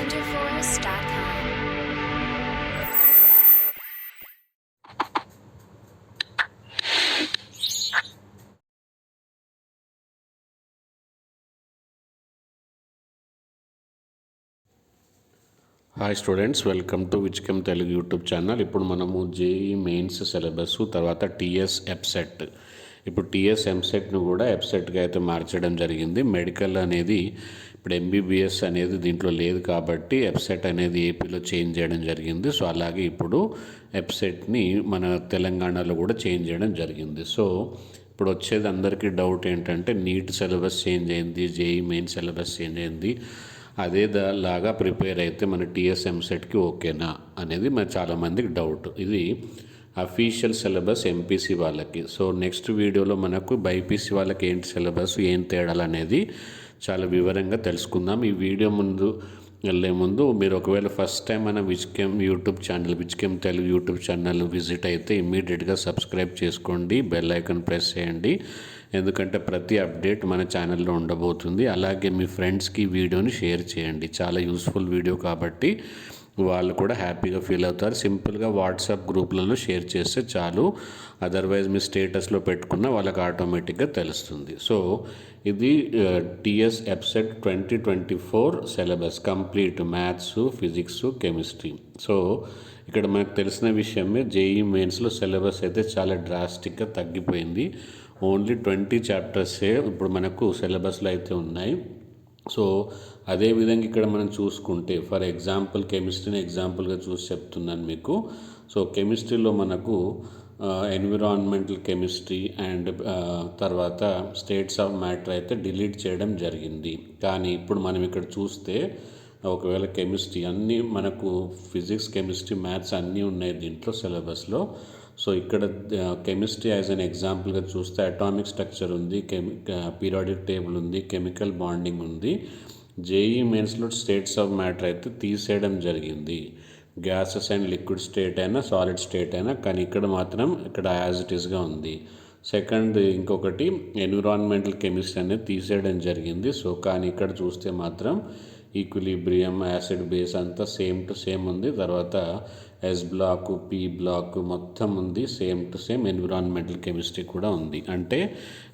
wonderforce.com. Hi students, welcome to Wizchem Telugu YouTube channel. ఇప్పుడు మనము JEE mains syllabus తర్వాత TS EAPCET, ఇప్పుడు TS ఎంసెట్ను కూడా ఎప్సెట్గా అయితే మార్చడం జరిగింది. మెడికల్ అనేది ఇప్పుడు ఎంబీబీఎస్ అనేది దీంట్లో లేదు కాబట్టి ఎప్సెట్ అనేది ఏపీలో చేంజ్ చేయడం జరిగింది. సో అలాగే ఇప్పుడు ఎప్సెట్ని మన తెలంగాణలో కూడా చేంజ్ చేయడం జరిగింది. సో ఇప్పుడు వచ్చేది అందరికీ డౌట్ ఏంటంటే నీట్ సిలబస్ చేంజ్ అయింది, జేఈ మెయిన్ సిలబస్ చేంజ్ అయింది, అదే లాగా ప్రిపేర్ అయితే మన టీఎస్ ఎంసెట్కి ఓకేనా అనేది మన చాలామందికి డౌట్. ఇది అఫీషియల్ సిలబస్ ఎంపీసీ వాళ్ళకి. సో నెక్స్ట్ వీడియోలో మనకు బైపీసీ వాళ్ళకి ఏంటి సిలబస్, ఏం తేడాలు అనేది చాలా వివరంగా తెలుసుకుందాం. ఈ వీడియో వెళ్ళే ముందు మీరు ఒకవేళ ఫస్ట్ టైం మన Wizchem YouTube channel, Wizchem Telugu YouTube channel visit అయితే ఇమ్మీడియట్గా సబ్స్క్రైబ్ చేసుకోండి, బెల్ ఐకాన్ ప్రెస్ చేయండి, ఎందుకంటే ప్రతి అప్డేట్ మన ఛానల్లో ఉండబోతుంది. అలాగే మీ ఫ్రెండ్స్కి వీడియోని షేర్ చేయండి, చాలా యూస్ఫుల్ వీడియో కాబట్టి వాళ్ళు కూడా హ్యాపీగా ఫీల్ అవుతారు. సింపుల్గా వాట్సాప్ గ్రూప్లలో షేర్ చేస్తే చాలు, అదర్వైజ్ మీ స్టేటస్లో పెట్టుకున్న వాళ్ళకి ఆటోమేటిక్గా తెలుస్తుంది. సో ఇది TS EAPCET 2024 syllabus complete, maths, physics, chemistry. So ఇక్కడ మనకు తెలిసిన విషయమే, జేఈ మెయిన్స్లో సిలబస్ అయితే చాలా డ్రాస్టిక్గా తగ్గిపోయింది. ఓన్లీ 20 చాప్టర్సే ఇప్పుడు మనకు సిలబస్లో అయితే ఉన్నాయి. సో అదేవిధంగా ఇక్కడ మనం చూసుకుంటే, ఫర్ ఎగ్జాంపుల్ కెమిస్ట్రీని ఎగ్జాంపుల్గా చూసి చెప్తున్నాను మీకు. సో కెమిస్ట్రీలో మనకు ఎన్విరాన్మెంటల్ కెమిస్ట్రీ అండ్ తర్వాత స్టేట్స్ ఆఫ్ మ్యాటర్ అయితే డిలీట్ చేయడం జరిగింది. కానీ ఇప్పుడు మనం ఇక్కడ చూస్తే ఒకవేళ కెమిస్ట్రీ అన్నీ మనకు ఫిజిక్స్, కెమిస్ట్రీ, మ్యాథ్స్ అన్నీ ఉన్నాయి దీంట్లో సిలబస్లో. సో ఇక్కడ కెమిస్ట్రీ యాజ్ అన్ ఎగ్జాంపుల్గా చూస్తే అటామిక్ స్ట్రక్చర్ ఉంది, పీరియాడిక్ టేబుల్ ఉంది, కెమికల్ బాండింగ్ ఉంది. జేఈ మెయిన్స్లో స్టేట్స్ ఆఫ్ మ్యాటర్ అయితే తీసేయడం జరిగింది. గ్యాసెస్ అండ్ లిక్విడ్ స్టేట్ అయినా సాలిడ్ స్టేట్ అయినా, కానీ ఇక్కడ మాత్రం ఇక్కడ యాజ్ ఇట్ ఈస్గా ఉంది. సెకండ్ ఇంకొకటి ఎన్విరాన్మెంటల్ కెమిస్ట్రీ అనేది తీసేయడం జరిగింది. సో కానీ ఇక్కడ చూస్తే మాత్రం ఈక్విలిబ్రియం, యాసిడ్ బేస్ అంతా సేమ్ టు సేమ్ ఉంది. తర్వాత ఎస్ బ్లాక్, పి బ్లాక్ మొత్తం ఉంది, same to same environmental chemistry కూడా ఉంది. అంటే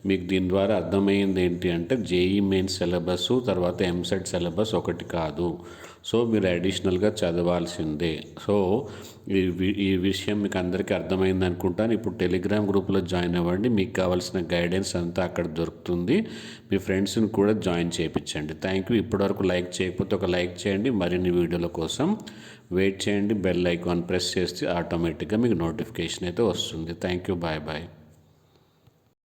మీకు దీని ద్వారా అర్థమైంది ఏంటి అంటే జేఈ మెయిన్ సిలబస్ తర్వాత ఎంసెట్ సిలబస్ ఒకటి కాదు. సో మీరు అడిషనల్గా చదవాల్సిందే. సో ఈ విషయం మీకు అందరికీ అర్థమైంది అనుకుంటాను. ఇప్పుడు టెలిగ్రామ్ గ్రూప్లో జాయిన్ అవ్వండి, మీకు కావాల్సిన గైడెన్స్ అంతా అక్కడ దొరుకుతుంది. మీ ఫ్రెండ్స్ని కూడా జాయిన్ చేయించండి. Thank you. ఇప్పటివరకు లైక్ చేయకపోతే ఒక లైక్ చేయండి, మరిన్ని వీడియోల కోసం వెయిట్ చేయండి. బెల్ ఐకాన్ ప్రెస్ చేస్తే ఆటోమేటిక్గా మీకు నోటిఫికేషన్ అయితే వస్తుంది. Thank you. Bye bye.